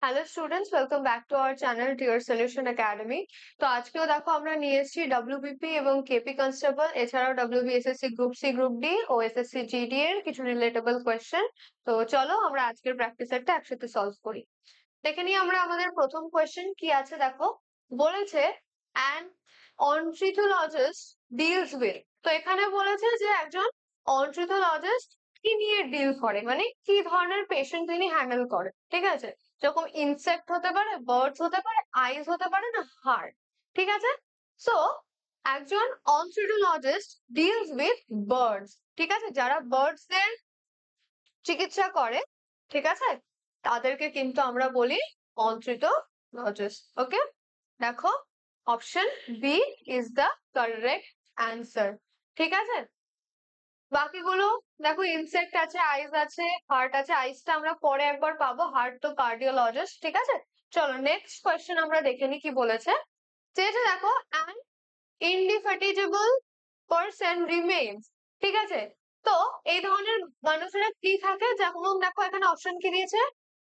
Hello students, welcome back to our channel tier solution academy. তো আজকেও দেখো আমরা নিয়ে এসেছি ডব্লিউবিপি এবং কেপি কনস্টেবল, এছাড়াও WBSSC group C, group D ও এসএসসি জিডি এর কিছু রিলেটেবল কোয়েশ্চেন। তো চলো আমরা আজকের প্র্যাকটিস সেটটা একসাথে সলভ করি। দেখে নিই আমরা আমাদের প্রথম কোয়েশ্চেন কি আছে। দেখো বলেছে অ্যান অনথ্রিথোলজিস্ট ডিলস উইথ। তো এখানে বলেছে যে একজন অনথ্রিথোলজিস্ট কি নিয়ে ডিল করে, মানে কি ধরনের পেশেন্ট তিনি হ্যান্ডেল করে। ঠিক আছে, যেরকম ইনসেক্ট হতে পারে, বার্ডস হতে পারে, আইস হতে পারে, না হার্ট। ঠিক আছে, সো একজন অনথ্রিথোলজিস্ট ডিলস উইথ বার্ডস। ঠিক আছে, যারা বার্ডস দের চিকিৎসা করে, ঠিক আছে, তাদেরকে কিন্তু আমরা বলি অনথ্রিথোলজিস্ট। ওকে, দেখো option B is the correct answer. ঠিক আছে, বাকিগুলো দেখো ইনসেক্ট আছে, আইস আছে, হার্ট আছে। আইসটা আমরা পরে একবার পাবো, হার্ট তো কার্ডিওলজিস্ট। ঠিক আছে, চলো নেক্সট কোয়েশ্চেন আমরা দেখে নিই কি বলেছে। যেটা দেখো অ্যান ইনডিফেটিজেবল পারসন রিমেইনস। ঠিক আছে, তো এই ধরনের মানুষেরা কি থাকে, যেমন দেখো এখানে অপশন কি দিয়েছে,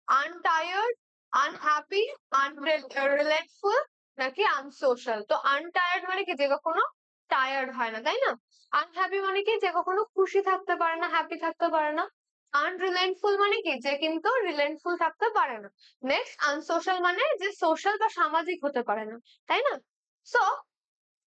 আনটায়ার্ড, আনহ্যাপি, আনরিল্যাক্সফুল, নাকি আনসোশ্যাল। তো আনটায়ার্ড মানে কি, যে কখনো টায়ার্ড হয় না, তাই না? আনহ্যাপি মানে কি, যে কখনো খুশি থাকতে পারে না, হ্যাপি থাকতে পারে না। আনরিলেন্টফুল মানে কি, যে কিন্তু রিলেন্টফুল থাকতে পারে না। নেক্সট আনসোশ্যাল মানে যে সোশ্যাল বা সামাজিক হতে পারে না, তাই না? সো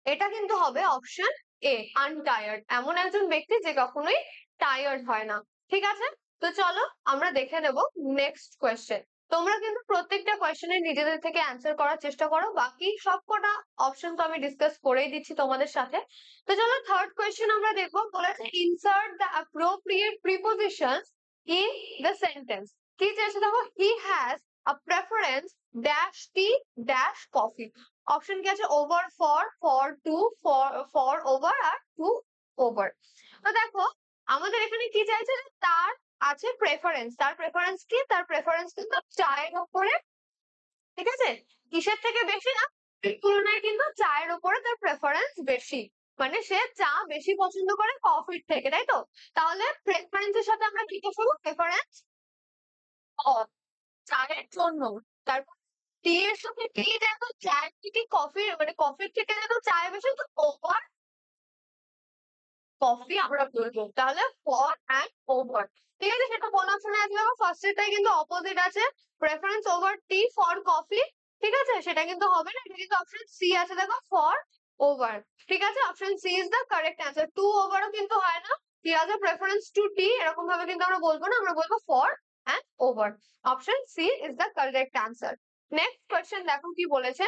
এটা কিন্তু হবে অপশন এ, আনটায়ার্ড। এমন একজন ব্যক্তি যে কখনোই টায়ার্ড হয় না। ঠিক আছে, তো চলো আমরা দেখে নেব নেক্সট কোয়েশ্চেন। তোমরা কিন্তু প্রত্যেকটা কোয়েশ্চেনের নিজেদের থেকে অ্যান্সার করার চেষ্টা করো, বাকি সবকটা অপশন তো আমি ডিসকাস করেই দিচ্ছি তোমাদের সাথে। তো চলো থার্ড কোয়েশ্চেন আমরা দেখবো। বলেছে insert the appropriate preposition in the sentence. কি চেয়েছে দেখো, he has a preference dash tea dash coffee. Option কি আছে, over, for to, for over, আর টু ওভার। তো দেখো আমাদের এখানে কি চাইছে, যে তার আছে প্রেফারেন্স। তার প্রেফারেন্স কি, তার প্রেফারেন্স কিন্তু চায়ের উপরে। ঠিক আছে, কিসের থেকে বেশি না, তুলনায় কিন্তু চায়ের উপরে তার প্রেফারেন্স বেশি। মানে সে চা বেশি পছন্দ করে কফির থেকে, তাই তো? তাহলে প্রেফারেন্সের সাথে আমরা কি করবো, প্রেফারেন্স চায়ের জন্য। তারপর টি এর সাথে টি, দেখো চায়ের থেকে কফির, মানে কফির থেকে দেখো চায় বেশি, তো ওভার কফি আমরা বলবো। তাহলে ফর অ্যান্ড ওভার। ঠিক আছে, সেটা কোন অপশনে আছে দেখো, ফার্স্ট এটাই কিন্তু অপোজিট আছে, preference over T for coffee. ঠিক আছে, সেটা কিন্তু হবে না, এটা কিন্তু অপশন সি আছে দেখো, ফর ওভার। ঠিক আছে, option C is the correct answer. To ওভারও কিন্তু হয় না, টি হাজ এ প্রেফারেন্স টু টি, এরকম ভাবে কিন্তু আমরা বলবো না, আমরা বলবো for and over. Option C is the correct answer. Next question দেখো কি বলেছে,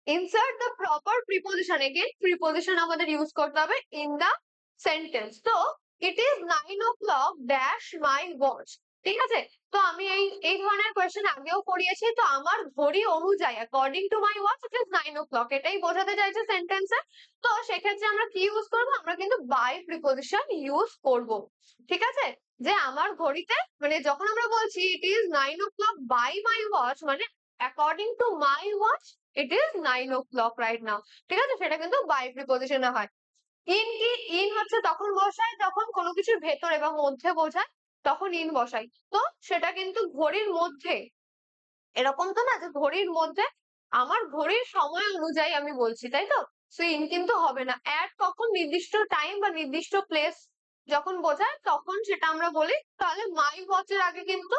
insert the proper preposition. Again preposition আমাদের ইউজ করতে হবে ইন দ্য সেন্টেন্স। তো it is 9 o'clock dash my watch. ঠিক আছে, তো আমি এই ধরনের কোয়েশ্চেন আগেও করিয়েছি। তো আমার ঘড়ি অনুযায়ী, according to my watch, it is 9 o'clock, এটাই বোঝাতে চাইছে সেন্টেন্সে। তো সেক্ষেত্রে আমরা কি ইউজ করবো, আমরা কিন্তু বাই প্রিপোজিশন ইউজ করব। ঠিক আছে, যে আমার ঘড়িতে, মানে যখন আমরা বলছি it is 9 o'clock by my watch, মানে according to my watch it is 9 o'clock right now. ঠিক আছে, সেটা কিন্তু বাই প্রিপোজিশনে হয়। ইন কি, ইন হচ্ছে তখন বসায় যখন কোনো কিছুর ভেতরে বা মধ্যে বোঝায়, তখন ইন বসাই। তো সেটা কিন্তু ঘড়ির মধ্যে, এরকম তো না যে ঘড়ির মধ্যে, আমার ঘড়ির সময় অনুযায়ী আমি বলছি, তাই তো? সো ইন কিন্তু হবে না। অ্যাট কখন, নির্দিষ্ট টাইম বা নির্দিষ্ট প্লেস যখন বোঝায় তখন সেটা আমরা বলি। তাহলে মাই ওয়াচের আগে কিন্তু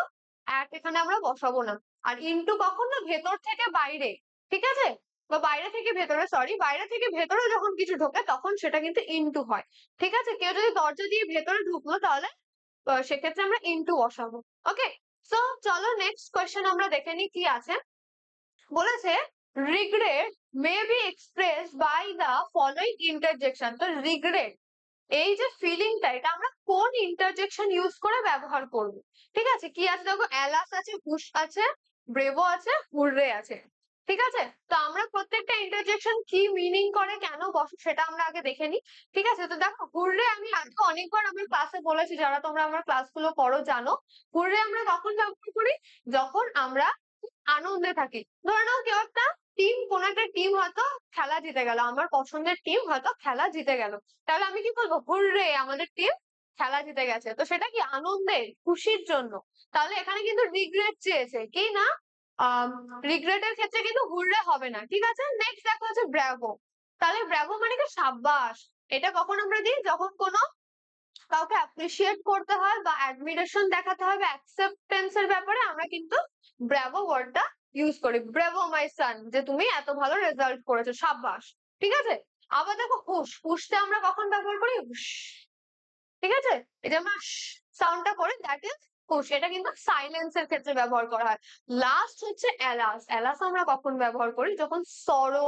অ্যাট এখানে আমরা বসাবো না। আর ইনটু কখন না, ভেতর থেকে বাইরে। ঠিক আছে, বা বাইরে থেকে ভেতরে, সরি, বাইরে থেকে ভেতরে যখন কিছু ঢোকে তখন সেটা কিন্তু ইনটু হয়। ঠিক আছে, কেউ যদি দরজা দিয়ে ভেতরে ঢুকলো, তাহলে সেক্ষেত্রে আমরা ইনটু বসাবো। ওকে, সো চলো নেক্সট কোয়েশ্চেন আমরা দেখে নিই কি আছে। বলেছে regret may be expressed by the following interjection. তো রিগ্রেট, এই যে ফিলিংটা, এটা আমরা কোন ইন্টারজেকশন ইউজ করে ব্যবহার করব। ঠিক আছে, কি আছে দেখো, অ্যালাস আছে, হুশ আছে, ব্রেভো আছে, হুররে আছে। ঠিক আছে, তো আমরা প্রত্যেকটা ইন্টারজেকশন কি মিনিং করে, কেন বসে, সেটা আমরা আগে দেখে নিই। ঠিক আছে, তো দেখো হুররে আমি আগে অনেকবার আমার ক্লাসে বলেছি, যারা তোমরা আমার ক্লাসগুলো করো জানো। হুররে আমরা কখন ব্যবহার করি, যখন আমরা আনন্দে থাকি। ধরে নাও কেউ একটা টিম, কোন একটা টিম হয়তো খেলা জিতে গেল, আমার পছন্দের টিম হয়তো খেলা জিতে গেল, তাহলে আমি কি বলবো, হুররে আমাদের টিম খেলা জিতে গেছে, তো সেটা কি আনন্দের খুশির জন্য? তাহলে এখানে কিন্তু রিগ্রেট চেয়েছে, কি না রিগ্রেটের ক্ষেত্রে কিন্তু হুররে হবে না, ঠিক আছে। নেক্সট দেখো হচ্ছে ব্রাভো। তাহলে ব্রাভো মানে কি সাব্বাস, এটা কখন আমরা দিই, যখন কোনো কাউকে অ্যাপ্রিসিয়েট করতে হয় বা অ্যাডমিরেশন দেখাতে হয় বা অ্যাকসেপ্টেন্স এর ব্যাপারে আমরা কিন্তু ব্রাভো ওয়ার্ডটা ইউজ করি। ব্রাভো মাই সান, যে তুমি এত ভালো রেজাল্ট করেছো, সাব্বাস, ঠিক আছে। আবার দেখো হুশ, হুশটা আমরা কখন ব্যবহার করি, হুশ, ঠিক আছে। এই যে আমরা সাউন্ডটা করে, দ্যাট ইজ হুশ, এটা কিন্তু সাইলেন্স এর ক্ষেত্রে ব্যবহার করা হয়। লাস্ট হচ্ছে অ্যালাস। অ্যালাস আমরা কখন ব্যবহার করি, যখন সরো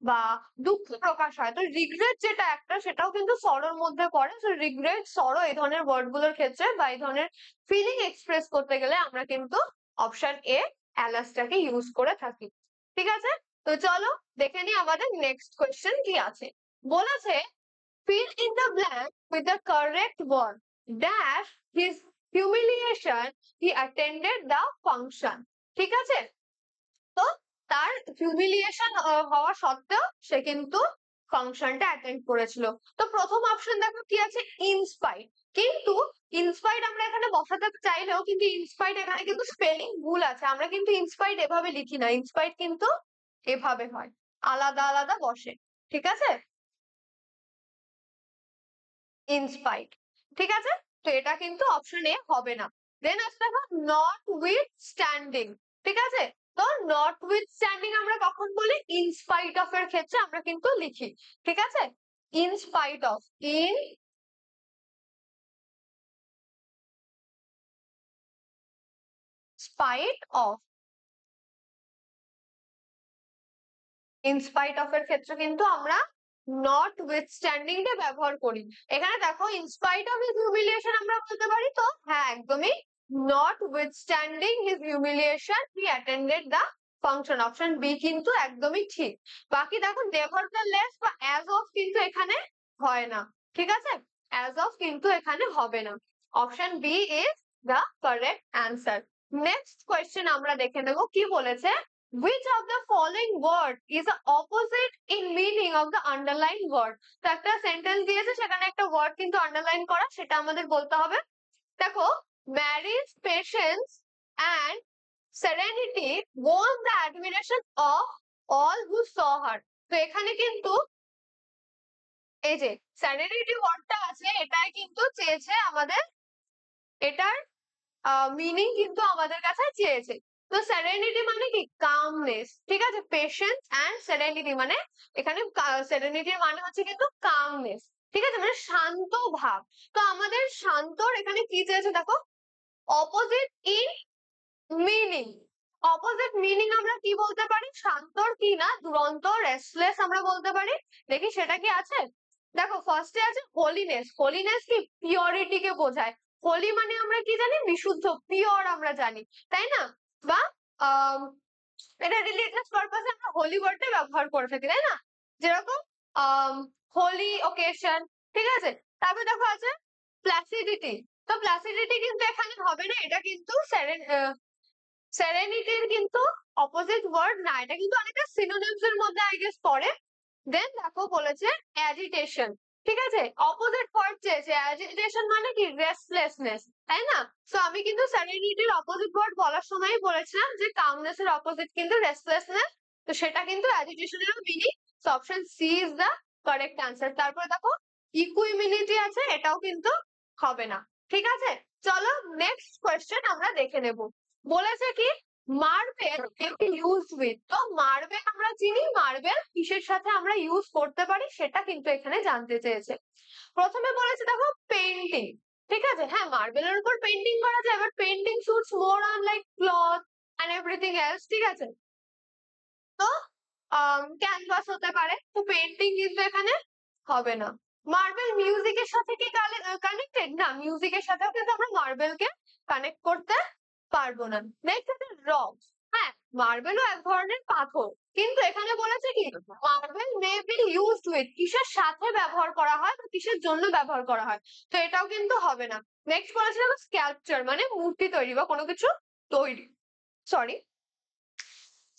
বা দুঃখ প্রকাশ হয়। তো রিগ্রেট যেটা একটা, সেটাও কিন্তু সরোর মধ্যে পড়ে। তো রিগ্রেট, সরো এই ধরনের ওয়ার্ড গুলোর ক্ষেত্রে বা এই ধরনের ফিলিং এক্সপ্রেস করতে গেলে আমরা কিন্তু অপশন এ অ্যালাসটাকে ইউজ করে থাকি, ঠিক আছে। তো চলো দেখে নিই আমাদের নেক্সট কোয়েশ্চেন কি আছে। বলেছে fill in the blank with the correct word dash his humiliation he attended the function, ঠিক আছে। তো তার হিউমিলিয়েশন হওয়া সত্ত্বেও সে কিন্তু ফাংশনটা অ্যাটেন্ড করেছিল। তো প্রথম অপশন দেখো কি আছে, ইনস্পাইট। কিন্তু ইনস্পাইট আমরা এখানে বসাতে চাইলেও কিন্তু ইনস্পাইট এখানে কিন্তু স্পেলিং ভুল আছে। আমরা কিন্তু ইনস্পাইট এভাবে লিখি না, ইনস্পাইট কিন্তু এভাবে হয়, আলাদা আলাদা বসে, ঠিক আছে, ইনস্পাইট, ঠিক আছে। তো এটা কিন্তু অপশন এ হবে না। দেন আসতে দেখো নট উইথ স্ট্যান্ডিং, ঠিক আছে। তো নট উইথ স্ট্যান্ডিং আমরা কখন বলি, ইনস্পাইট অফ এর ক্ষেত্রে আমরা কিন্তু লিখি, ঠিক আছে। In spite of, in spite of, in spite of এর ক্ষেত্রে কিন্তু আমরা নট উইথস্ট্যান্ডিং টা ব্যবহার করি। এখানে দেখো ইনস্পাইট অফ হিজ হিউমিলিয়েশন আমরা বলতে পারি, তো হ্যাঁ একদমই, notwithstanding his humiliation he attended the function, option B কিন্তু একদমই ঠিক। বাকি দেখো নেভারথেলেস বা অ্যাজ অফ কিন্তু এখানে হয় না, ঠিক আছে, অ্যাজ অফ কিন্তু এখানে হবে না। Option B is the correct answer. Next question আমরা দেখে নেব কি বলেছে, which of the following word is the opposite in meaning of the underlined word? তো একটা সেন্টেন্স দিয়েছে, সেখানে একটা ওয়ার্ড কিন্তু আন্ডারলাইন করা, সেটা আমাদের বলতে হবে। দেখো marriage patience and serenity won the admiration of all who saw her। তো এখানে কিন্তু এই যে serenity ওয়ার্ডটা আছে, এটাই কিন্তু চেয়েছে আমাদের, এটার মিনিং কিন্তু আমাদের কাছে চেয়েছে। তো সেরেনিটি মানে কি, কামনেস, ঠিক আছে। পেশেন্স এন্ড সেরেনিটি মানে, এখানে সেরেনিটির মানে হচ্ছে কিন্তু কামনেস, ঠিক আছে, মানে শান্ত ভাব। তো আমাদের শান্তর এখানে কি চেয়েছে দেখো, opposite in meaning. Opposite meaning আমরা কি বলতে পারি, শান্তর কি না দুরন্ত, রেস্টলেস আমরা বলতে পারি। দেখি সেটা কি আছে। দেখো ফার্স্টে আছে হোলিনেস। হোলিনেস কি, পিওরিটি কে বোঝায়। হোলি মানে আমরা কি জানি, বিশুদ্ধ, পিওর আমরা জানি, তাই না। বা এটা রিলিজিয়াস পারপাসে আমরা হোলি ওয়ার্ডটা ব্যবহার করে থাকি, তাই না। যেরকম হোলি ওকেশন, ঠিক আছে। তারপর দেখো আছে প্লাসিডিটি। তো প্লাসিডিটি কিন্তু এখানে হবে না, এটা কিন্তু সেরেনিটির কিন্তু অপোজিট ওয়ার্ড না, এটা কিন্তু অনেকটা সিনোনিমস এর মধ্যে আই গেস পড়ে। দেন দেখো বলেছে অ্যাজিটেশন, ঠিক আছে, অপোজিট ওয়ার্ড চেয়েছে। অ্যাজিটেশন মানে কি, রেস্টলেসনেস, তাই না। তো আমি কিন্তু সেরেনিটির অপোজিট ওয়ার্ড বলার সময় বলেছিলাম যে কামনেস এর অপোজিট কিন্তু রেস্টলেসনেস, তো সেটা কিন্তু অ্যাজিটেশনের মিনিং। So option C is the correct answer. তারপরে দেখো ইকুইমিনিটি আছে, এটাও কিন্তু হবে না, ঠিক আছে। চলো নেক্সট কোয়েশ্চেন আমরা দেখে নেব। বলেছে কি মার্বেল ইউজ উইথ। তো মার্বেল আমরা চিনি, মার্বেল কিসের সাথে আমরা ইউজ করতে পারি সেটা কিন্তু এখানে জানতে চেয়েছে। প্রথমে বলেছে দেখো পেইন্টিং, ঠিক আছে, হ্যাঁ মার্বেলের উপর পেইন্টিং করা যায়, but painting suits more on like cloth and everything else, ঠিক আছে। তো ক্যানভাস হতে পারে, তো পেইন্টিং কিন্তু এখানে হবে না। মার্বেল মিউজিকের সাথে কি কানেক্টেড, না, মিউজিকের সাথেও কিন্তু আমরা মার্বেলকে কানেক্ট করতে পারবো না। নেক্সট আছে রক। হ্যাঁ মার্বেলও এক ধরনের পাথর, কিন্তু এখানে বলেছে কি marble may be used with, কিসের সাথে ব্যবহার করা হয় বা কিসের জন্য ব্যবহার করা হয়, তো এটাও কিন্তু হবে না। নেক্সট বলেছে স্ক্যাল্পচার মানে মূর্তি তৈরি বা কোনো কিছু তৈরি, সরি।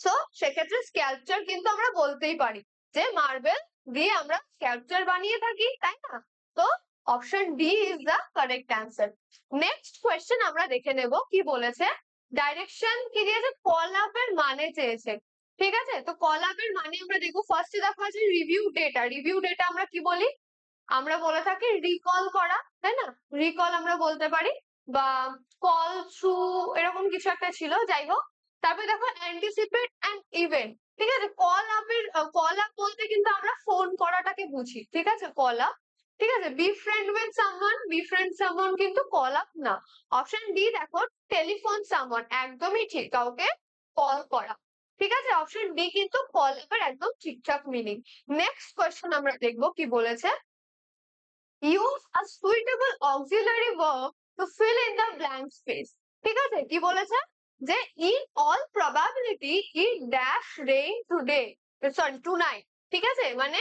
সো সেক্ষেত্রে স্ক্যাল্পচার কিন্তু আমরা বলতেই পারি যে মার্বেল দিয়ে আমরা স্ক্যাল্পচার বানিয়ে থাকি, তাই না। তো option D is the correct answer. Next question আমরা দেখে নেব কি বলেছে। ডাইরেকশন কি দিয়েছে, কল আপের মানে চেয়েছে। ঠিক আছে, তো কল আপের মানে আমরা দেখবো। ফার্স্টে দেখা আছে রিভিউ ডেটা। রিভিউ ডেটা আমরা কি বলি, আমরা বলে থাকি রিকল করা, তাই না? রিকল আমরা বলতে পারি, বা কল থ্রু, এরকম কিছু একটা ছিল, যাই হোক। তারপরে দেখো অ্যান্টিসিপেট অ্যান্ড ইভেন্ট। ঠিক আছে, কল আপ বলতে কিন্তু আমরা ফোন করাটাকে বুঝি। ঠিক আছে, কল আপ। ঠিক আছে, be friend with someone, be friend someone কিন্তু কল আপ না। অপশন ডি দেখো টেলিফোন সামওয়ান, একদমই ঠিক, কাউকে কল করা। ঠিক আছে, অপশন ডি কিন্তু কল আপের একদম ঠিকঠাক মিনিং। নেক্সট কোয়েশ্চেন আমরা দেখবো কি বলেছে। Use a suitable auxiliary verb to fill in the blank space. ঠিক আছে, কি বলেছে যে in all probability it dash rain today, sorry tonight. ঠিক আছে, মানে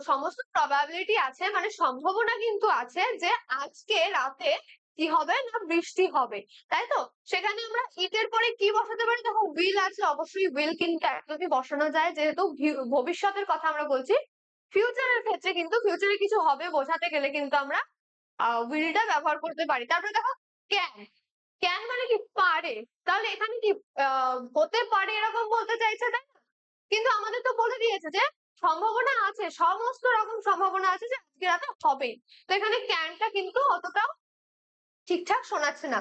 সমস্ত প্রবাবিলিটি আছে, মানে সম্ভাবনা কিন্তু আছে যে আজকে রাতে কি হবে না, বৃষ্টি হবে, তাই তো? সেখানে আমরা ইটের পরে কি বসাতে পারি, দেখো উইল আছে, অবশ্যই উইল কিন্তু একদমই বসানো যায়, যেহেতু ভবিষ্যতের কথা আমরা বলছি। ফিউচারের ক্ষেত্রে কিন্তু ফিউচারে কিছু হবে বোঝাতে গেলে কিন্তু আমরা উইলটা ব্যবহার করতে পারি। তারপরে দেখো ক্যান, ক্যান মানে কি পারে, তাহলে এখানে কি হতে পারে এরকম বলতে চাইছে, তাই না? কিন্তু আমাদের তো বলে দিয়েছে যে সম্ভাবনা আছে, সমস্ত রকম সম্ভাবনা আছে যে আজকে রাতে হবে, তো এখানে ক্যানটা কিন্তু অতটাও ঠিকঠাক শোনাচ্ছে না।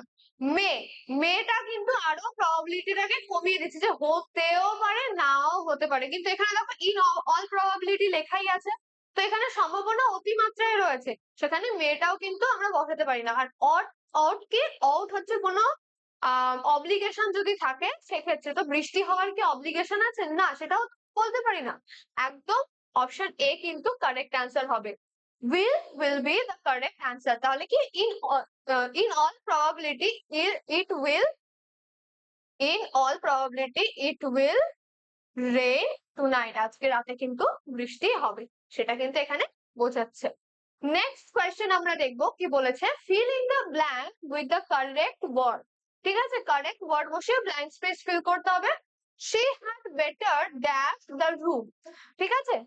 মেটা কিন্তু আরো প্রবাবিলিটিটাকে কমিয়ে দিচ্ছে, যে হতেও পারে নাও হতে পারে, কিন্তু এখানে দেখো ইন অল প্রবাবিলিটি লেখাই আছে, তো এখানে সম্ভাবনা অতিমাত্রায় রয়েছে, সেখানে মেটাও কিন্তু আমরা বসাতে পারি না। আর অট কি, অউট হচ্ছে কোনো অব্লিগেশন যদি থাকে সেক্ষেত্রে, তো বৃষ্টি হওয়ার কি অব্লিগেশন আছে না, সেটাও বলতে পারি না। একদম অপশন এ কিন্তু কারেক্ট অ্যান্সার হবে। will be the correct answer। তাহলে কি in all probability it will, in all probability it will rain tonight, আজকে রাতে কিন্তু বৃষ্টি হবে, সেটা কিন্তু এখানে বোঝাচ্ছে। নেক্সট কোয়েশ্চেন আমরা দেখবো কি বলেছে, fill in the blank with the correct word। ঠিক আছে, কারেক্ট ওয়ার্ড বসিয়ে ব্ল্যাঙ্ক স্পেস ফিল করতে হবে। she had better dash the room। ঠিক আছে,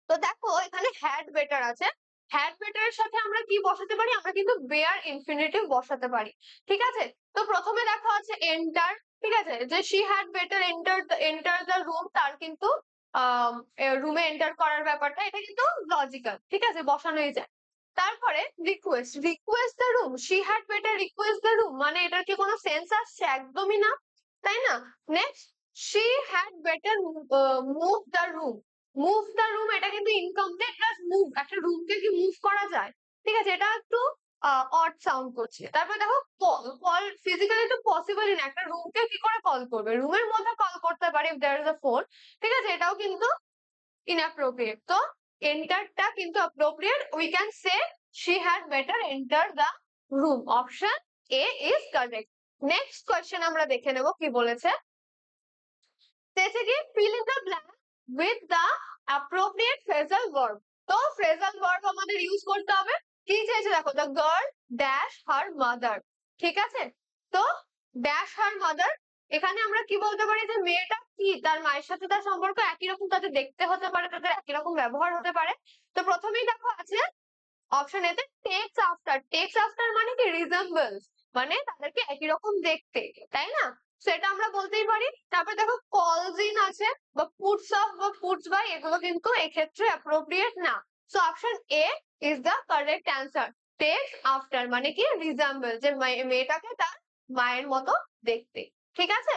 তো দেখো এখানে হ্যাড বেটার আছে, হ্যাড বেটারের সাথে আমরা কি বসাতে পারি, আমরা কিন্তু বেয়ার ইনফিনিটিভ বসাতে পারি। ঠিক আছে, তো প্রথমে দেখো আছে এন্টার। ঠিক আছে, যে she had better enter the room, তার কিন্তু রুমে এন্টার করার ব্যাপারটা এটা কিন্তু লজিক্যাল, ঠিক আছে, বসানোই যায়। তারপরে request the room, she had better request the room, মানে এটার কি কোনো সেন্স আসছে, একদমই না, তাই না? Next she had better move the room, move the room এটা কিন্তু ইনকমপ্লিট, প্লাস মুভ, একটা রুমকে কি মুভ করা যায়? ঠিক আছে, এটা একটু অড সাউন্ড করছে। তারপর দেখো কল ফিজিক্যালি তো পসিবলই না, একটা রুমকে কি করে কল করবে, রুমের মধ্যে কল করতে পারে if there is a phone. ঠিক আছে, এটাও কিন্তু ইনঅ্যাপ্রোপ্রিয়েট। তো এন্টারটা কিন্তু appropriate, we can say she had better enter the room. Option A is correct. Next question আমরা দেখে নেব কি বলেছে। fill in the blank with the appropriate phrasal verb। তো phrasal verb আমাদের ইউজ করতে হবে। কি চেয়েছে দেখো, the girl dash her mother। ঠিক আছে, তো dash her mother, এখানে আমরা কি বলতে পারি, যে মেয়েটা কি তার মায়ের সাথে তার সম্পর্ক একই রকম, তাদের দেখতে হতে পারে, তাদের একই রকম ব্যবহার হতে পারে। তো প্রথমেই দেখো আছে অপশন এতে টেক্স আফটার। টেক্স আফটার মানে কি, রিজেম্বলস, মানে তাদেরকে একই রকম দেখতে, তাই না? সেটা আমরা বলতেই পারি। তারপরে দেখো কলস ইন আছে, বা পুটস অফ বা পুটস বাই, এগুলো কিন্তু এক্ষেত্রে অ্যাপ্রোপ্রিয়েট না। So option A is the correct answer. Takes after মানে কি, রিজেম্বল, যে মেয়েটাকে তার মায়ের মতো দেখতে। ঠিক আছে,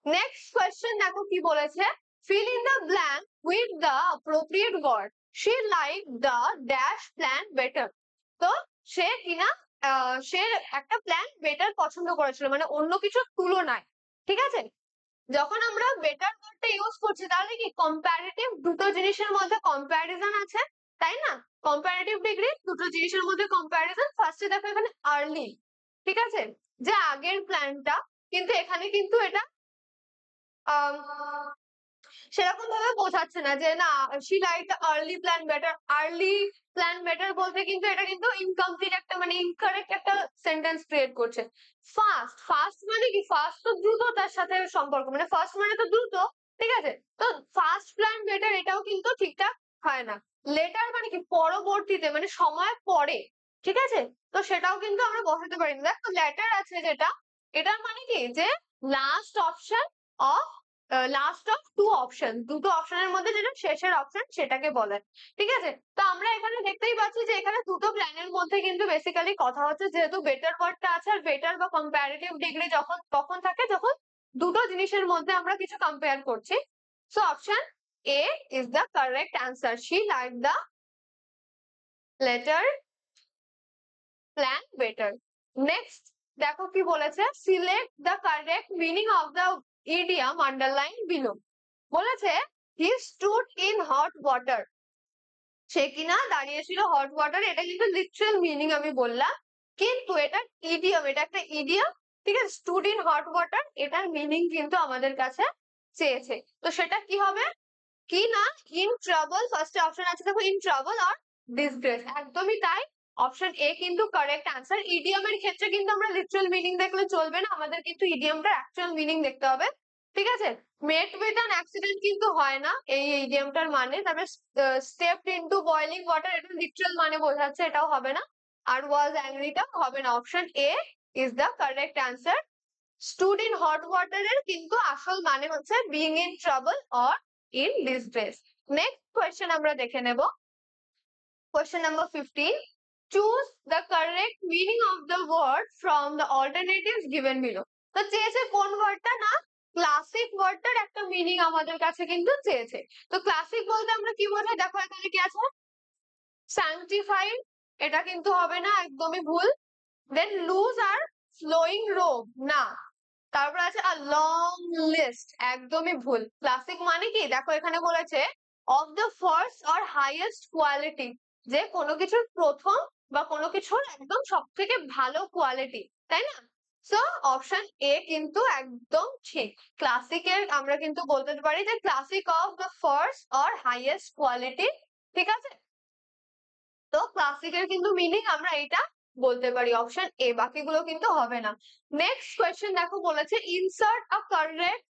নেক্সট কোয়েশ্চেন দেখো কি বলেছে, fill in the blank with the appropriate word। she liked the dash plan better। তো সে কিনা সে একটা প্ল্যান বেটার পছন্দ করেছিল, মানে অন্য কিছুর তুলনায়। ঠিক আছে, যখন আমরা বেটার ওয়ার্ডটা ইউজ করছি তাহলে কি কম্পারেটিভ, দুটো জিনিসের মধ্যে কম্প্যারিজন আছে, তাই না? কম্পারেটিভ ডিগ্রি, দুটো জিনিসের মধ্যে কম্প্যারিজন। ফার্স্টে দেখো এখানে আর্লি, ঠিক আছে, যে আগের প্ল্যানটা, কিন্তু এখানে কিন্তু এটা সেরকম ভাবে বোঝাচ্ছে না, যে না she like the early plan better. Early plan better বলতে কিন্তু এটা কিন্তু ইনকমপ্লিট একটা, মানে ইনকারেক্ট একটা সেন্টেন্স ক্রিয়েট করছে। ফাস্ট, ফাস্ট মানে কি, ফাস্ট তো দ্রুততার সাথে সম্পর্ক, মানে ফাস্ট মানে তো দ্রুত। ঠিক আছে, তো ফাস্ট প্ল্যান বেটার এটাও কিন্তু ঠিকঠাক হয় না। লেটার মানে কি পরবর্তীতে, মানে সময় পরে, ঠিক আছে? তো সেটাও কিন্তু আমরা বসাতে পারি না। দেখো লেটার আছে যেটা, এটার মানে কি যে last option of last of two option, দুটো অপশনের মধ্যে যেটা শেষের অপশন সেটাকে বলে, ঠিক আছে? তো আমরা এখানে দেখতেই পাচ্ছি যে এখানে দুটো প্ল্যানের মধ্যে কিন্তু বেসিক্যালি কথা হচ্ছে, যেহেতু বেটার ওয়ার্ডটা আছে, আর বেটার বা কম্পারেটিভ ডিগ্রি যখন তখন থাকে যখন দুটো জিনিসের মধ্যে আমরা কিছু কম্পেয়ার করছি। So option A is the correct answer. She liked the letter plan better. Next, দেখো কি বলেছে, select the correct meaning of the idiom underlined below. বলেছে he stood in hot water. সে কিনা দাঁড়িয়েছিল হট ওয়াটার, এটা কিন্তু literal meaning আমি বললাম, কিন্তু এটা ইডিয়ম, এটা একটা ইডিয়ম, ঠিক আছে? স্টুড ইন হট ওয়াটার, এটার মিনিং কিন্তু আমাদের কাছে চেয়েছে। তো সেটা কি হবে? কি না, ইন ট্রাবল, ফার্স্টে অপশন আছে দেখো, ইন ট্রাবল আর ডিসগ্রেস, একদমই তাই। অপশন এ কিন্তু কারেক্ট আনসার। ইডিয়মের ক্ষেত্রে কিন্তু আমরা লিটারাল মিনিং দেখলে চলবে না, আমাদের কিন্তু ইডিয়মটার অ্যাকচুয়াল মিনিং দেখতে হবে, ঠিক আছে? মেট উইথ অ্যান অ্যাক্সিডেন্ট কিন্তু হয় না এই ইডিয়মটার মানে। তারপরে স্টেপড ইনটু বয়লিং ওয়াটার, এটা লিটারাল মানে বোঝাচ্ছে, এটাও হবে না। আর ওয়াজ অ্যাংরিটাও হবে না। Option A is the correct answer. Stewed in hot ওয়াটারের কিন্তু আসল মানে হচ্ছে being in trouble or in disgrace. Next question আমরা দেখে নেব। Question number 15, choose the correct meaning of the word from the alternatives given below. তো চেয়েছে কোন ওয়ার্ডটা না, ক্লাসিক ওয়ার্ডটার একটা মিনিং আমাদের কাছে কিন্তু চেয়েছে। তো ক্লাসিক বলতে আমরা কি বোঝাই, দেখো এখানে কি আছে, স্যাংটিফাইড, এটা কিন্তু হবে না, একদমই ভুল। দেন লুজ আর ফ্লোয়িং রোব, না। তারপর আছে আ লং লিস্ট, একদমই ভুল। ক্লাসিক মানে কি, দেখো এখানে বলেছে of the first or highest quality, যে কোনো কিছুর প্রথম বা কোনো কিছুর একদম সব থেকে ভালো কোয়ালিটি, তাই না? সো অপশন এ কিন্তু একদম ঠিক। ক্লাসিকের আমরা কিন্তু বলতে পারি যে classic of the first or highest quality, ঠিক আছে? তো ক্লাসিকের কিন্তু মিনিং আমরা এটা বলতে পারি, অপশন এ, বাকিগুলো কিন্তু হবে না। নেক্সট কোয়েশ্চেন দেখো বলেছে insert a correct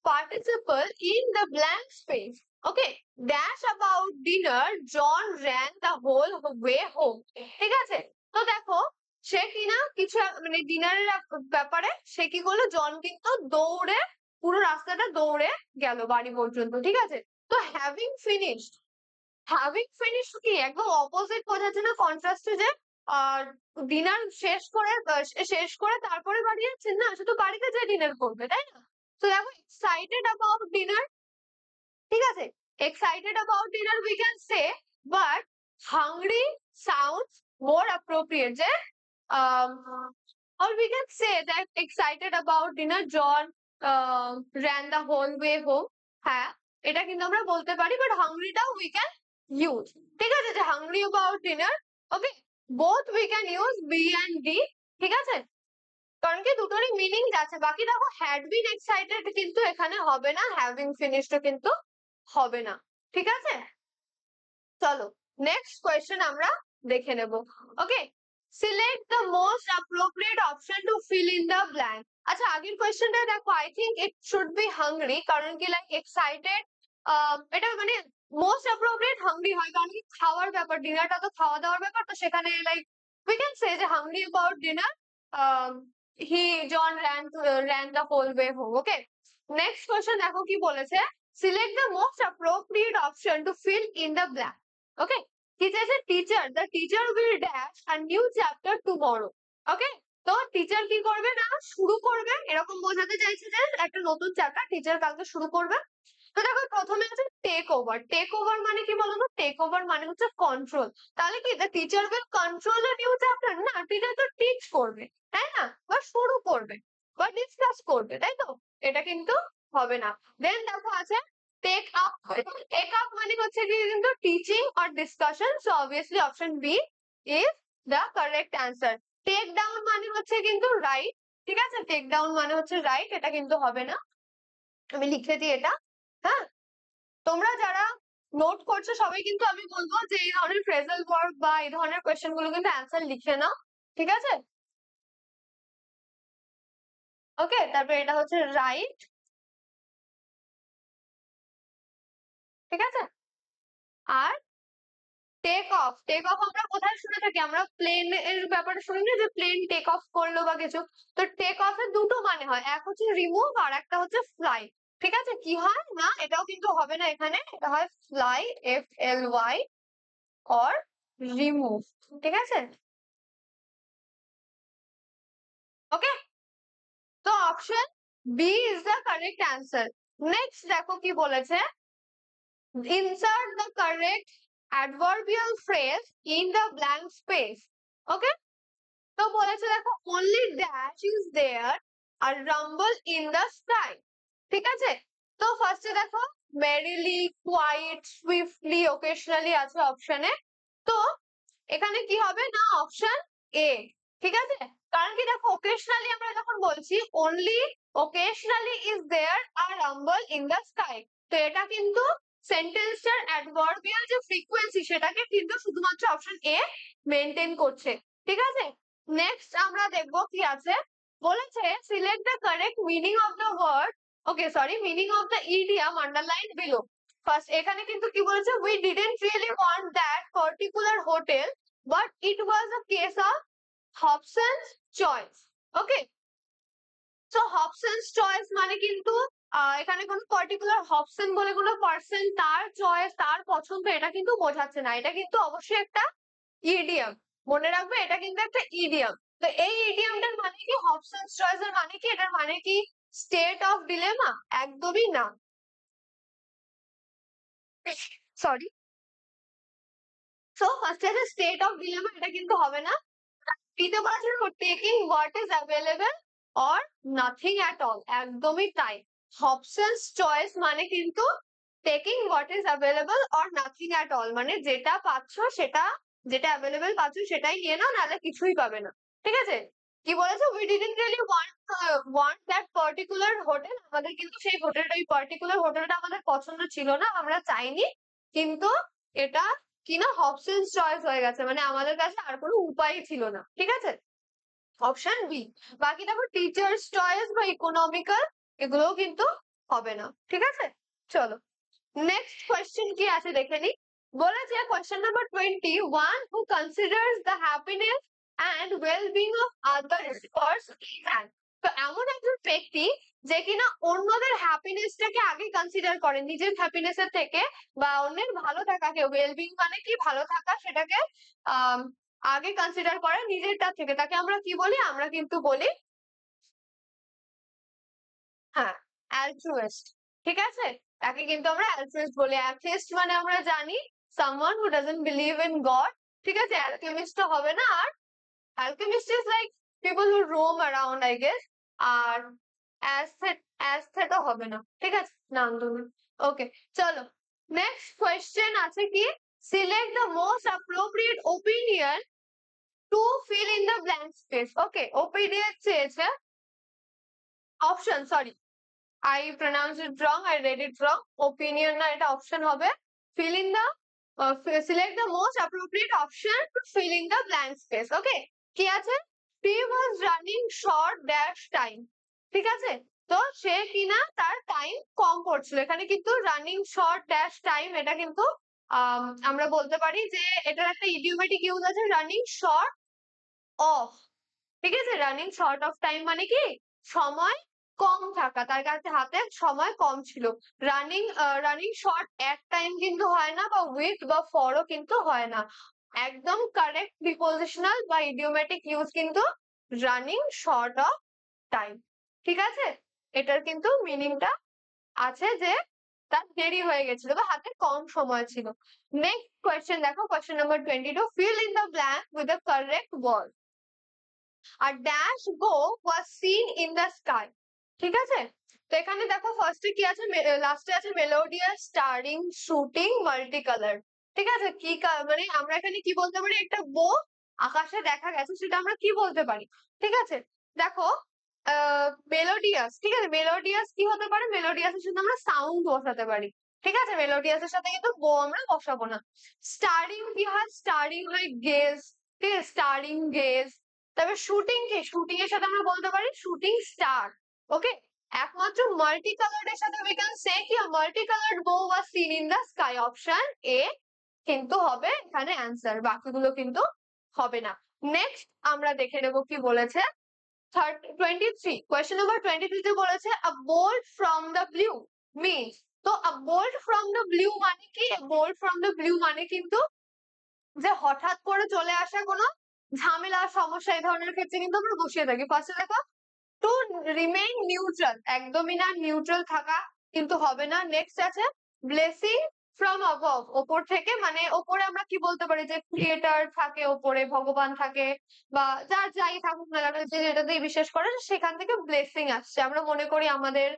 participle in the blank space. Okay, dash about dinner John ran the whole way home, ঠিক আছে? তো দেখো সে কিনা কিছু মানে ডিনারের ব্যাপারে সে কি করলো, জন কিন্তু দৌড়ে পুরো রাস্তাটা দৌড়ে গেল বাড়ি পর্যন্ত, ঠিক আছে? তো হ্যাভিং ফিনিশড, হ্যাভিং ফিনিশ কি একদম অপোজিট বোঝাচ্ছে না, কন্ট্রাস্টে, যে আর ডিনার শেষ করে তারপরে বাড়ি যাচ্ছেন না, শুধু বাড়িতে যে ডিনার করবে, তাই না? তো দেখো এক্সাইটেড অ্যাবাউট ডিনার, ঠিক আছে? Excited about dinner we can say, but hungry sounds more appropriate, যে or we can say that excited about dinner John ran the whole way home. হ্যাঁ, এটা কিন্তু আমরা বলতে পারি, বাট হাংরিটাও we can use, ঠিক আছে? যে hungry about dinner, okay, both we can use B and D, ঠিক আছে? কারণ কি দুটোরই মিনিং আছে। বাকি দেখো হ্যাড বিন এক্সাইটেড কিন্তু এখানে হবে না, হ্যাভিং ফিনিশড কিন্তু হবে না, ঠিক আছে? চলো নেক্সট কোয়েশ্চেন আমরা দেখে নেব। Okay, select the most appropriate option to fill in the blank. আচ্ছা আগের কোয়েশ্চেনটা দেখো, I think it should be hungry, কারণ কি লাইক এক্সাইটেড, এটা মানে মোস্ট অ্যাপ্রোপ্রিয়েট হাংরি হয়, কারণ কি খাওয়ার ব্যাপার, ডিনারটা তো খাওয়া দাওয়ার ব্যাপার, তো সেখানে লাইক উই ক্যান সে যে hungry about dinner, he John ran the whole way home. Okay, next question দেখো কি বলেছে, select the most appropriate option to fill in the blank. Okay, he says a teacher, the teacher will dash a new chapter tomorrow. Okay, তো teacher কি করবে না, শুরু করবে, এরকম বোঝাতে চাইছে যে একটা নতুন চ্যাপ্টার টিচার কালকে শুরু করবে। তো দেখো প্রথমে আছে টেক ওভার। টেক ওভার মানে কি বলতো, টেক ওভার মানে হচ্ছে কন্ট্রোল। তাহলে কি the teacher will control a new chapter, না, টিচার তো টিচ করবে, তাই না? বা শুরু করবে বা ডিসকাস করবে, তাই তো? এটা কিন্তু হবে না। দেন দেখো আছে টেক আপ। টেক আপ মানে হচ্ছে কি কিন্তু teaching or discussion, so obviously option B is the correct answer. Take down মানে হচ্ছে কিন্তু রাইট, ঠিক আছে? টেক ডাউন মানে হচ্ছে রাইট, এটা কিন্তু হবে না, আমি লিখে দিই এটা। হ্যাঁ, তোমরা যারা নোট করছো সবাই কিন্তু আমি বলবো যে এই ধরনের ফ্রেজাল ভার্ব বা এই ধরনের কোয়েশ্চেন গুলো কিন্তু অ্যান্সার লিখে নাও, ঠিক আছে? ওকে, তারপরে এটা হচ্ছে রাইট, ঠিক আছে? আর টেক অফ আমরা কোথায় শুনে থাকি? আমরা প্লেন এর ব্যাপারে শুনি না যে প্লেন টেক অফ করলো বা কিছু। তো টেক অফ এর দুটো মানে হয়, এক হচ্ছে রিমুভ আর একটা হচ্ছে ফ্লাই। ঠিক আছে, কি হয় না এটাও কিন্তু হবে না এখানে, এটা হয় ফ্লাই, FLY, অর রিমুভ। ঠিক আছে, ওকে। তো option B is the correct answer. Next দেখো কি বলেছে, insert the correct adverbial phrase in the blank space. ওকে, তো বলেছে দেখো only dash is there a rumble in the sky। ঠিক আছে, তো ফার্স্টে দেখো merrily, quiet, swiftly, occasionally আছে অপশনে। তো এখানে কি হবে না অপশন এ। ঠিক আছে, কারণ কি দেখো occasionally আমরা যখন বলছি only occasionally is there a rumble in the sky, তো এটা কিন্তু সেন্টেন্সটার অ্যাডভার্বিয়াল যে ফ্রিকোয়েন্সি সেটাকে কিন্তু শুধুমাত্র অপশন এ মেনটেন করছে। ঠিক আছে, নেক্সট আমরা দেখবো কি আছে, বলেছে select the correct meaning of the word, okay sorry, meaning of the idiom underline below. First এখানে কিন্তু কি বলেছে, we didn't really want that particular hotel but it was a case of Hobson's choice. Okay, so Hobson's choice মানে কিন্তু এখানে কোনো particular Hobson বলে কোনো পার্সন, তার চয়েস, তার পছন্দ, এটা কিন্তু বোঝাচ্ছে না, এটা কিন্তু অবশ্যই একটা ইডিয়াম। মনে রাখবে এটা কিন্তু একটা ইডিয়াম। তো এই ইডিয়ামটার মানে কি, হবসনস চয়েস এর মানে কি, এটার মানে কি স্টেট অফ ডিলেমা? একদমই না, সরি। সো ফার্স্টে আছে স্টেট অফ ডিলেমা, এটা কিন্তু হবে না। দিতে পারছেন taking what is available or nothing at all, একদমই তাই। হবসন্স চয়েস মানে কিন্তু taking what is available or nothing at all, মানে যেটা পাচ্ছ সেটা, যেটা অ্যাভেলেবল পাচ্ছ সেটাই নিয়ে নাও, নাহলে কিছুই পাবে না। ঠিক আছে, কি বলেছে, we didn't really want that particular hotel, আমাদের কিন্তু সেই হোটেলটা, ওই পার্টিকুলার হোটেলটা আমাদের পছন্দ ছিল না, আমরা চাইনি, কিন্তু এটা কিনা হবসন্স চয়েস হয়ে গেছে, মানে আমাদের কাছে আর কোনো উপায় ছিল না। ঠিক আছে, অপশন বি। বাকি দেখো টিচার্স চয়েস বা ইকোনমিক্যাল, এগুলোও কিন্তু হবে না। ঠিক আছে, চলো নেক্সট কোয়েশ্চেন কি আছে দেখে নি। বলেছে question number 20, one who considers the happiness and well being of others first hand. তো এমন একজন ব্যক্তি যে কিনা অন্যদের হ্যাপিনেসটাকে আগে কনসিডার করে নিজের হ্যাপিনেসের থেকে, বা অন্যের ভালো থাকাকে, ওয়েলবিং মানে কি ভালো থাকা, সেটাকে আহ আগে কনসিডার করে নিজেরটা থেকে, তাকে আমরা কি বলি, আমরা কিন্তু বলি হ্যাঁ অ্যালট্রুইস্ট। ঠিক আছে, তাকে কিন্তু আমরা অ্যালট্রুইস্ট বলি। অ্যাথিস্ট মানে আমরা জানি someone who doesn't believe in God। ঠিক আছে, অ্যালকেমিস্ট তো হবে না। আর alchemist is like people who roam around I guess. আর অ্যাস্থেটও হবে না। ঠিক আছে, নাম তুমি। ওকে, চলো নেক্সট কোয়েশ্চেন আছে কি, select the most appropriate opinion to fill in the blank space. Okay, opinion চেয়েছে, option sorry, I pronounced it wrong, I read it wrong. Opinion না, এটা অপশন হবে। Fill in the select the most appropriate option to fill in the blank space. Okay, কি আছে, he was running short dash time। ঠিক আছে, তো সে কিনা তার টাইম কম পড়ছিল, এখানে কিন্তু রানিং শর্ট ড্যাশ টাইম, এটা কিন্তু আমরা বলতে পারি যে এটার একটা ইডিওমেটিক ইউজ আছে, রানিং শর্ট অফ। ঠিক আছে, রানিং শর্ট অফ টাইম মানে কি সময় কম থাকা, তার কাছে হাতে সময় কম ছিল। রানিং রানিং শর্ট এট টাইম কিন্তু হয় না, বা উইথ বা ফরও কিন্তু হয় না। একদম কারেক্ট প্রিপোজিশনাল বা ইডিওমেটিক ইউজ কিন্তু রানিং শর্ট অফ টাইম। ঠিক আছে, এটার কিন্তু মিনিংটা আছে যে তার দেরি হয়ে গেছিল বা হাতে কম সময় ছিল। নেক্সট কোয়েশ্চেন দেখো, question number 22, fill in the blank with the correct word. আর dash go was seen in the sky. ঠিক আছে, তো এখানে দেখো ফার্স্টে কি আছে, লাস্টে আছে melodious, steering, shooting, multi colour. ঠিক আছে, কি মানে আমরা এখানে কি বলতে পারি, একটা বো আকাশে দেখা গেছে, সেটা আমরা কি বলতে পারি। ঠিক আছে, দেখো মেলোডিয়াস, ঠিক আছে, মেলোডিয়াস কি হতে পারে, মেলোডিয়াসের সাথে আমরা সাউন্ড বসাতে পারি। ঠিক আছে, মেলোডিয়াসের সাথে কিন্তু বো আমরা বসাবো না। স্টারিং কি হয়, স্টারিং হয় গেজ। ঠিক আছে, স্টারিং গেজ। তবে শুটিং কি, শুটিং এর সাথে আমরা বলতে পারি শুটিং স্টার। ওকে, একমাত্র মাল্টি কালার্ড এর সাথে উই ক্যান সে কি মাল্টি কালার্ড বো ওয়াজ seen in the sky, option A কিন্তু হবে এখানে অ্যান্সার, বাকিগুলো কিন্তু হবে না। নেক্সট আমরা দেখে নেব কি বলেছে। 23 কোয়েশ্চেন নাম্বার 23 তে বলেছে a bolt from the blue means, তো a bolt from the blue মানে কি? বোল্ট ফ্রম দ্য ব্লু মানে কিন্তু যে হঠাৎ করে চলে আসা কোনো ঝামেলা সমস্যা এই ধরনের ক্ষেত্রে কিন্তু আমরা বসিয়ে থাকি। ফার্স্টে দেখো টু রিমেইন নিউট্রাল, একদমই না, নিউট্রাল থাকা কিন্তু হবে না। নেক্সট আছে ব্লেসিং ফ্রম অবভ, ওপর থেকে, মানে ওপরে আমরা কি বলতে পারি যে ক্রিয়েটার থাকে, ওপরে ভগবান থাকে, বা যার যাই থাকুক না কেন যে যেটাতেই বিশ্বাস করে সেখান থেকে ব্লেসিং আসছে। আমরা মনে করি আমাদের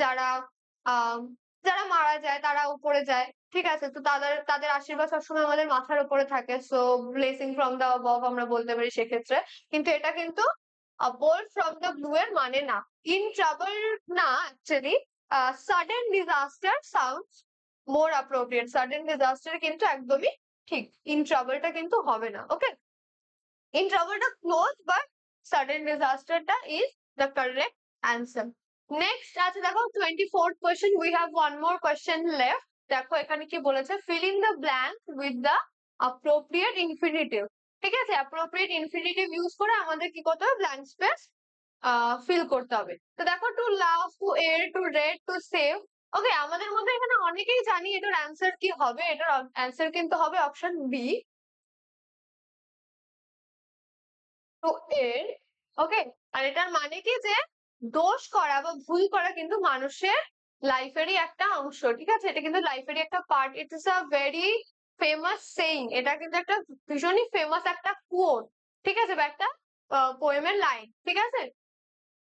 যারা আহ যারা মারা যায় তারা উপরে যায়, ঠিক আছে, তো তাদের তাদের আশীর্বাদ সবসময় আমাদের মাথার উপরে থাকে, সো ব্লেসিং ফ্রম দ্য অবভ আমরা বলতে পারি সেক্ষেত্রে। কিন্তু এটা কিন্তু bolt from the blue এর মানে না। in trouble না, actually sudden disaster sounds more appropriate, sudden disaster কিন্তু একদমই ঠিক, in trouble টা কিন্তু হবে না। ওকে, in trouble টা close, but sudden disaster টা is the correct answer. Next আছে দেখো 24th question, we have one more question left. দেখো এখানে কি বলেছে, fill in the blank with the appropriate infinitive। ঠিক আছে, appropriate infinitive ইউজ করে আমাদের কি করতে হবে, blank space ফিল করতে হবে। তো দেখো টু লাভ, টু এর, টু রেড, টু সেভ। ওকে, আমাদের মধ্যে এখানে অনেকেই জানি এটার অ্যান্সার কি হবে। এটার অ্যান্সার কিন্তু হবে অপশন বি, টু এর। ওকে, আর এটার মানে কি যে দোষ করা বা ভুল করা কিন্তু মানুষের লাইফেরই একটা অংশ, ঠিক আছে, এটা কিন্তু লাইফেরই একটা part. It is a very famous saying, এটা কিন্তু একটা ভীষণই ফেমাস একটা কোট, ঠিক আছে, বা একটা পোয়েমের লাইন, ঠিক আছে।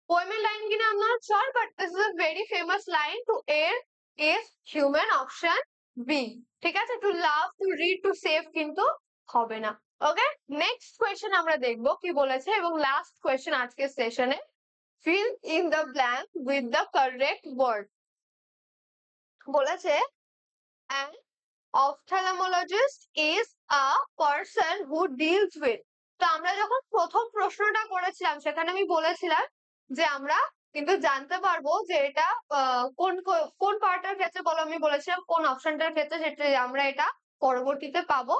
poem line কিনা I'm not sure, but this is a very famous line. To err is human, option B, ঠিক আছে। to love, to read, to save কিন্তু হবে না। ওকে, নেক্সট কোয়েশ্চেন আমরা দেখবো কি বলেছে, এবং লাস্ট কোয়েশ্চেন আজকের সেশনে, fill in the blank with the correct word। বলেছে an ophthalmologist is a person who deals with। তো আমরা যখন প্রথম প্রশ্নটা করেছিলাম সেখানে আমি বলেছিলাম যে আমরা কিন্তু জানতে পারবো যে এটা কোন কোন পার্টের ক্ষেত্রে বলো, আমি বলেছিলাম কোন অপশনটার ক্ষেত্রে, যেটা আমরা এটা পরবর্তীতে পাবো,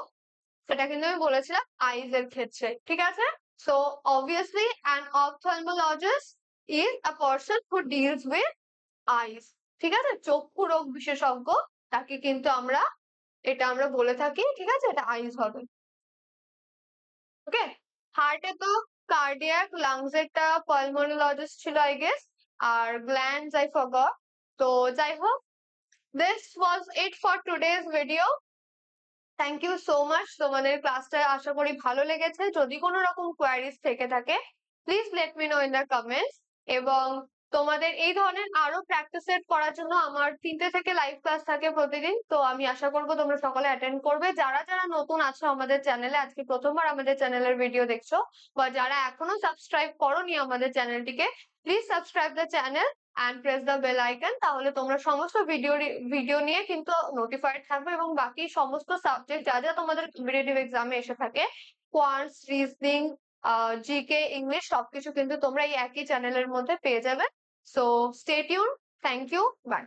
সেটা কিন্তু আমি বলেছিলাম আইজ এর ক্ষেত্রে, ঠিক আছে। So obviously an ophthalmologist is a person who deals with eyes, ঠিক আছে, চক্ষু রোগ বিশেষজ্ঞ, তাকে কিন্তু আমরা এটা আমরা বলে থাকি, ঠিক আছে, এটা আইজ হবে। ওকে, হার্টে তো কার্ডিয়াক, লাংস এরটা পালমোনোলজিস্ট ছিল আই গেস, আর গ্ল্যান্ডস আই ফরগট। তো যাই হোক, this was it for today's video. Thank you so much, তোমাদের ক্লাসটা আশা করি ভালো লেগেছে। যদি কোনো রকম কোয়ারিজ থেকে থাকে please let me no in the comments. এবং তোমাদের এই ধরনের আরো প্র্যাকটিস সেট করার জন্য আমার 3টে থেকে লাইভ ক্লাস থাকে প্রতিদিন, তো আমি আশা করবো তোমরা সকলে অ্যাটেন্ড করবে। যারা যারা নতুন আছো আমাদের চ্যানেলে, আজকে প্রথমবার আমাদের চ্যানেলের ভিডিও দেখছো, বা যারা এখনো সাবস্ক্রাইব করোনি আমাদের চ্যানেলটিকে, please subscribe the channel and press the bell icon, তাহলে তোমরা সমস্ত ভিডিও নিয়ে কিন্তু নোটিফাইড থাকবে, এবং বাকি সমস্ত সাবজেক্ট যা যা তোমাদের কম্পিটিটিভ এক্সামে এসে থাকে, কোয়ান্টস, রিজনিং, জিকে, ইংলিশ, সবকিছু কিন্তু তোমরা এই একই চ্যানেলের মধ্যে পেয়ে যাবে। So stay tune, thank you, by.